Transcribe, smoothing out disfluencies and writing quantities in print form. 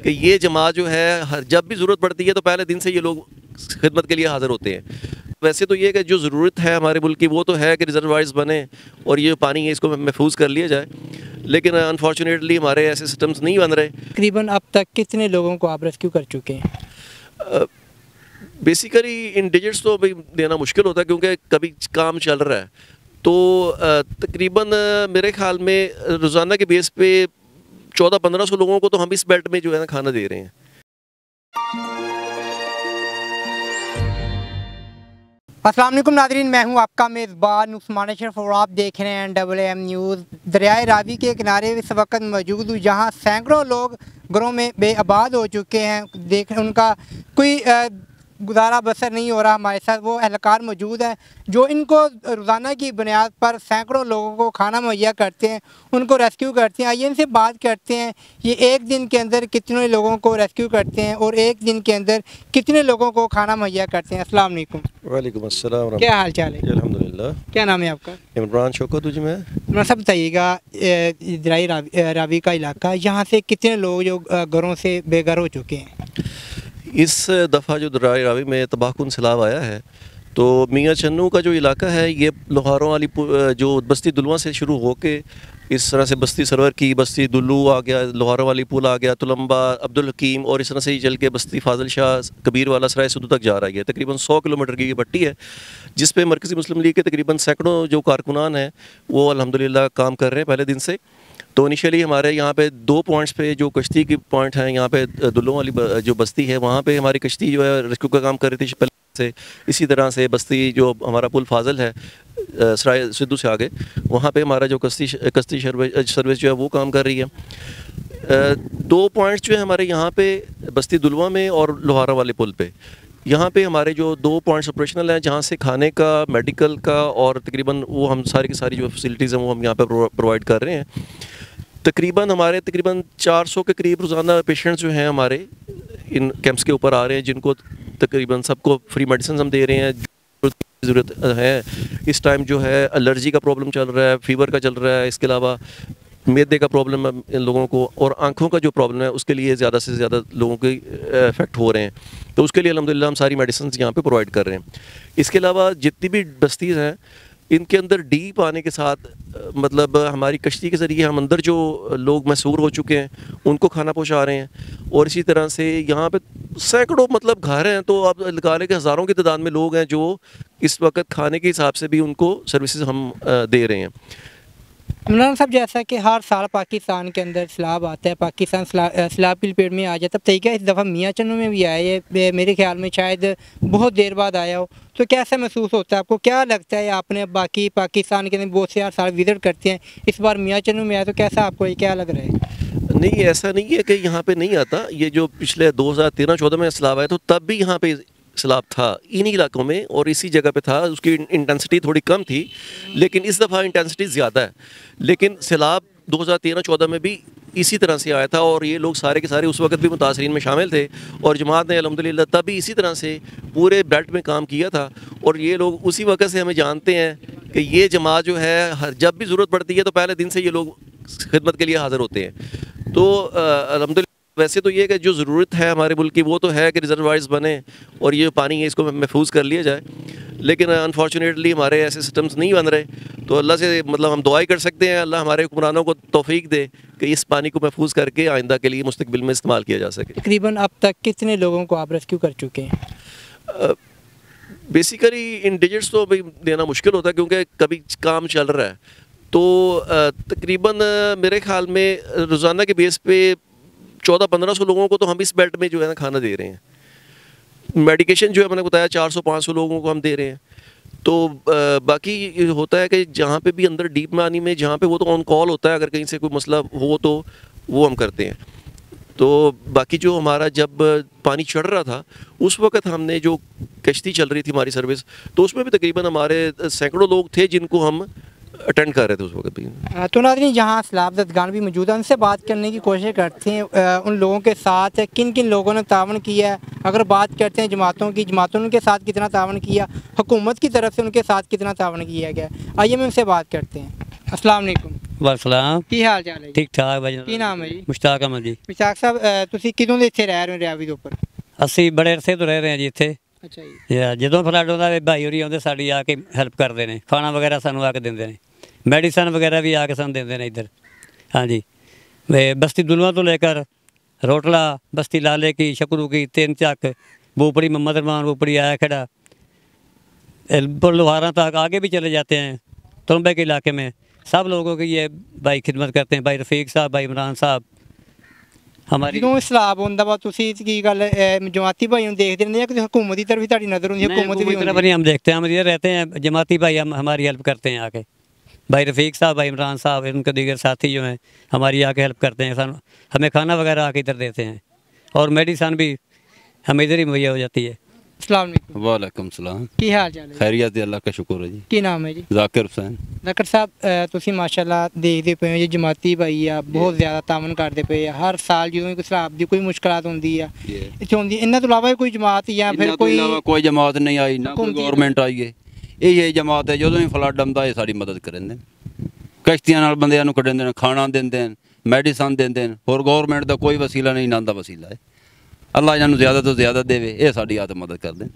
कि ये जमात जो है जब भी ज़रूरत पड़ती है तो पहले दिन से ये लोग खिदमत के लिए हाज़िर होते हैं। वैसे तो ये कि जो ज़रूरत है हमारे मुल्क की वो तो है कि रिजर्वायर्स बने और ये पानी है इसको महफूज कर लिया जाए, लेकिन अनफॉर्चुनेटली हमारे ऐसे सिस्टम्स नहीं बन रहे। तकरीबन अब तक कितने लोगों को आप रेस्क्यू कर चुके हैं? बेसिकली इन डिजिट्स तो भाई देना मुश्किल होता है क्योंकि कभी काम चल रहा है, तो तकरीबन मेरे ख्याल में रोज़ाना के बेस पे 1400-1500 लोगों को तो हम इस बेल्ट में जो है ना खाना दे रहे हैं। अस्सलाम वालेकुम नाज़रीन, मैं हूं आपका मेज़बान उस्मान अशरफ और आप देख रहे हैं WM न्यूज़। दरियाए रावी के किनारे इस वक्त मौजूद हूँ जहां सैकड़ों लोग घरों में बेआबाद हो चुके हैं। देख उनका कोई गुजारा बसर नहीं हो रहा। हमारे साथ वो एहलकार मौजूद हैं जो इनको रोज़ाना की बुनियाद पर सैकड़ों लोगों को खाना मुहैया करते हैं, उनको रेस्क्यू करते हैं। आइए इनसे बात करते हैं ये एक दिन के अंदर कितने लोगों को रेस्क्यू करते हैं और एक दिन के अंदर कितने लोगों को खाना मुहैया करते हैं। अस्सलाम वालेकुम। वालेकुम अस्सलाम। क्या हाल चाल है? अल्हम्दुलिल्लाह। क्या नाम है आपका? इमरान शौकत तुझ में। इमरान साहब बताइएगा, दरियाई रावी का इलाका, यहाँ से कितने लोग जो घरों से बेघर हो चुके हैं? इस दफ़ा जो दरियाए रावी में तबाहकुन सैलाब आया है तो मियाँ चन्नू का जो इलाका है ये लोहारों वाली जो बस्ती दुलवा से शुरू होके इस तरह से बस्ती सरवर की, बस्ती दुल्लू आ गया, लोहारों वाली पुल आ गया, तुलंबा, अब्दुल हकीम और इस तरह से ही चल के बस्ती फाजिल शाह, कबीर वाला, सराय सुदू तक जा रही है। तकरीबन 100 किलोमीटर की ये पट्टी है जिस पे मरकज़ी मुस्लिम लीग के तकरीबन सैकड़ों जो कारकुनान हैं वो अल्हम्दुलिल्लाह काम कर रहे हैं पहले दिन से। तो इनिशियली हमारे यहाँ पे 2 पॉइंट्स पे जो कश्ती की पॉइंट हैं, यहाँ पे दुल्लों वाली जो बस्ती है वहाँ पे हमारी कश्ती जो है रेस्क्यू का काम कर रही थी पहले से। इसी तरह से बस्ती जो हमारा पुल फाजिल है सराय सिद्धू से आगे, वहाँ पे हमारा जो कश्ती सर्विस जो है वो काम कर रही है। 2 पॉइंट्स जो है हमारे यहाँ पे बस्ती दुलवा में और लोहारा वाले पुल पे, यहाँ पे हमारे जो 2 पॉइंट्स ऑपरेशनल हैं जहाँ से खाने का, मेडिकल का और तकरीबन वो हम सारी की सारी जो फैसिलिटीज़ हैं वो हम यहाँ पे प्रोवाइड कर रहे हैं। तकरीबन 400 के करीब रोज़ाना पेशेंट्स जो हैं हमारे इन कैंप्स के ऊपर आ रहे हैं जिनको तकरीबन सबको फ्री मेडिसिन हम दे रहे हैं। ज़रूरत है इस टाइम जो है एलर्जी का प्रॉब्लम चल रहा है, फीवर का चल रहा है, इसके अलावा मैदे का प्रॉब्लम है इन लोगों को और आँखों का जो प्रॉब्लम है उसके लिए ज़्यादा से ज़्यादा लोगों के इफ़ेक्ट हो रहे हैं। तो उसके लिए अल्हम्दुलिल्लाह हम सारी मेडिसिन यहाँ पे प्रोवाइड कर रहे हैं। इसके अलावा जितनी भी बस्तीज़ हैं इनके अंदर डीप आने के साथ मतलब हमारी कश्ती के ज़रिए हम अंदर जो लोग मशहूर हो चुके हैं उनको खाना पहुँचा रहे हैं। और इसी तरह से यहाँ पे सैकड़ों मतलब घर हैं, तो आप लगा लें कि हज़ारों की तादाद में लोग हैं जो इस वक्त खाने के हिसाब से भी उनको सर्विसेज हम दे रहे हैं। इमरान साहब, जैसा कि हर साल पाकिस्तान के अंदर सैलाब आता है, पाकिस्तान सैलाब की लपेट में आ जाता है, अब तरीका इस दफ़ा मियाँ चन्नू में भी आया है, मेरे ख्याल में शायद बहुत देर बाद आया हो, तो कैसा महसूस होता है आपको? क्या लगता है आपने बाकी पाकिस्तान के अंदर बहुत से हर साल विज़िट करते हैं, इस बार मियाँ चन्नू में आया तो कैसा आपको ये क्या लग रहा है? नहीं, ऐसा नहीं है कि यहाँ पे नहीं आता। ये जो पिछले 2013-14 में सैलाब आया तो तब भी यहाँ पे सैलाब था इन्हीं इलाकों में और इसी जगह पे था। उसकी इंटेंसिटी थोड़ी कम थी लेकिन इस दफ़ा इंटेंसिटी ज़्यादा है। लेकिन सैलाब 2013-14 में भी इसी तरह से आया था और ये लोग सारे के सारे उस वक्त भी मुतासरीन में शामिल थे और जमात ने अल्हम्दुलिल्लाह तब भी इसी तरह से पूरे बेल्ट में काम किया था। और ये लोग उसी वक्त से हमें जानते हैं कि ये जमात जो है जब भी ज़रूरत पड़ती है तो पहले दिन से ये लोग खिदमत के लिए हाज़िर होते हैं। तो अल्हम्दुलिल्लाह वैसे तो ये कि जो ज़रूरत है हमारे मुल्क की वो तो है कि रिजर्वायर्स बने और ये पानी है इसको महफूज कर लिया जाए, लेकिन अनफॉर्चुनेटली हमारे ऐसे सिस्टम्स नहीं बन रहे। तो अल्लाह से मतलब हम दुआई कर सकते हैं अल्लाह हमारे हुक्मरानों को तौफीक दे कि इस पानी को महफूज करके आइंदा के लिए मुस्तकबिल में इस्तेमाल किया जा सके। तकरीबन अब तक कितने लोगों को आप रेस्क्यू कर चुके हैं? बेसिकली इन डिजिट्स तो भाई देना मुश्किल होता है क्योंकि कभी काम चल रहा है। तो तकरीबन मेरे ख्याल में रोज़ाना के बेस पे 1400-1500 लोगों को तो हम इस बेल्ट में जो है ना खाना दे रहे हैं। मेडिकेशन जो है मैंने बताया 400-500 लोगों को हम दे रहे हैं। तो बाकी ये होता है कि जहाँ पे भी अंदर डीप पानी में जहाँ पे वो तो ऑन कॉल होता है, अगर कहीं से कोई मसला हो तो वो हम करते हैं। तो बाकी जो हमारा जब पानी चढ़ रहा था उस वक्त हमने जो कश्ती चल रही थी हमारी सर्विस, तो उसमें भी तकरीबन हमारे सैकड़ों लोग थे जिनको हम अटेंड कर रहे थे उस वक्त भी। तो नाज़रीन, जहाँ सैलाब ज़दगान भी मौजूद है उनसे बात करने की कोशिश करते हैं उन लोगों के साथ किन किन लोगों ने तावन किया है। अगर बात करते हैं जमातों की, जमातों ने उनके साथ कितना तावन किया, हुकूमत की तरफ से उनके साथ कितना तावन किया गया, आइए हम उनसे बात करते हैं। अस्सलाम वालेकुम। ਵਾਲਸਲਾਮ ਕੀ ਹਾਲ ਚਾਲ ਹੈ ਜੀ? ਠੀਕ ਠਾਕ ਭਾਜੀ ਕੀ ਨਾਮ ਹੈ ਜੀ? ਮੁਸ਼ਤਾਕ ਅਹਿਮਦ ਜੀ। ਵਿਸ਼ਾਖ ਸਾਹਿਬ ਤੁਸੀਂ ਕਿਦੋਂ ਦੇ ਇੱਥੇ ਰਹਿ ਰਹੇ ਹੋ ਰਿਆਵੀ ਦੇ ਉੱਪਰ? ਅਸੀਂ ਬੜੇ ਅਰਸੇ ਤੋਂ ਰਹਿ ਰਹੇ ਹਾਂ ਜੀ ਇੱਥੇ। ਅੱਛਾ ਜੀ। ਜਦੋਂ ਫਲੱਡ ਆਉਂਦਾ ਭਾਈ ਹੋਰੀ ਆਉਂਦੇ ਸਾਡੀ ਆ ਕੇ ਹੈਲਪ ਕਰਦੇ ਨੇ, ਖਾਣਾ ਵਗੈਰਾ ਸਾਨੂੰ ਆ ਕੇ ਦਿੰਦੇ ਨੇ, ਮੈਡੀਸਨ ਵਗੈਰਾ ਵੀ ਆ ਕੇ ਸਾਨੂੰ ਦਿੰਦੇ ਨੇ ਇੱਧਰ। ਹਾਂਜੀ बस्ती दुलवा तो लेकर रोटला, बस्ती लाले की, शकरू की, तीन चक, बोपड़ी मोहम्मद रहमान बोपड़ी आया खड़ा, लोहारा तक आगे भी चले जाते हैं। तुरंबे के इलाके में सब लोगों की ये भाई खिदमत करते हैं, भाई रफ़ीक साहब, भाई इमरान साहब हमारी। ਜਦੋਂ ਸਲਾਬ ਹੁੰਦਾ ਵਾ ਤੁਸੀਂ ਕੀ ਗੱਲ ਜਮਾਤੀ ਭਾਈ ਨੂੰ ਦੇਖਦੇ ਰਹਿੰਦੇ ਜਾਂ ਕਿ हुकूमत की तरफ ਤੁਹਾਡੀ नज़र ਹੁੰਦੀ? हुकूमत भी तरफ नहीं हम देखते हैं, हम इधर रहते हैं, जमाती भाई हम हमारी हेल्प करते हैं आके। भाई रफ़ीक साहब, भाई इमरान साहब, उनके दीगर साथी जो हैं हमारी आके हेल्प करते हैं, हमें खाना वगैरह आके इधर देते हैं और मेडिसन भी हमें इधर ही मुहैया हो जाती है। अस्सलाम वालेकुम। वालेकुम सलाम। ਕੀ ਹਾਲ ਚਾਲ ਹੈ? खैरियत है, अल्लाह का शुक्र है जी। ਕੀ ਨਾਮ ਹੈ ਜੀ? ਜ਼ਾਕਿਰ ਹੁਸੈਨ। ਜ਼ਾਕਿਰ ਸਾਹਿਬ ਤੁਸੀਂ ਮਾਸ਼ਾਅੱਲਾ ਦੇਖਦੇ ਪਏ ਹੋ ਜੀ ਜਮਾਤੀ ਭਾਈ ਆ ਬਹੁਤ ਜ਼ਿਆਦਾ ਤਾਮਨ ਕਰਦੇ ਪਏ ਆ ਹਰ ਸਾਲ ਜਦੋਂ ਵੀ ਕੋਈ ਸਲਾਬ ਦੀ ਕੋਈ ਮੁਸ਼ਕਲਾਤ ਹੁੰਦੀ ਆ ਇੱਥੇ ਹੁੰਦੀ। ਇਹਨਾਂ ਤੋਂ ਇਲਾਵਾ ਕੋਈ ਜਮਾਤ ਜਾਂ ਫਿਰ ਕੋਈ ਜਮਾਤ ਨਹੀਂ ਆਈ ਨਾ ਕੋਈ ਗਵਰਨਮੈਂਟ ਆਈ ਹੈ। ਇਹ ਜਮਾਤ ਹੈ ਜਦੋਂ ਵੀ ਫਲੱਡ ਆਉਂਦਾ ਇਹ ਸਾਡੀ ਮਦਦ ਕਰਦੇ ਨੇ, ਕਸ਼ਤੀਆਂ ਨਾਲ ਬੰਦਿਆਂ ਨੂੰ ਕੱਢਦੇ ਨੇ, ਖਾਣਾ ਦਿੰਦੇ ਨੇ, ਮੈਡੀਸਨ ਦਿੰਦੇ ਨੇ। ਹੋਰ ਗਵਰਨਮੈਂਟ ਦਾ ਕੋਈ ਵਸੀਲਾ ਨਹੀਂ, ਇਹਨਾਂ ਦਾ ਵਸੀਲਾ ਹੈ। ਅੱਲਾ ਇਹਨਾਂ ਨੂੰ ਜ਼ਿਆਦਾ ਤੋਂ ਜ਼ਿਆਦਾ ਦੇਵੇ, ਇਹ ਸਾਡੀ ਆਦਤ ਮਦਦ ਕਰਦੇ ਨੇ।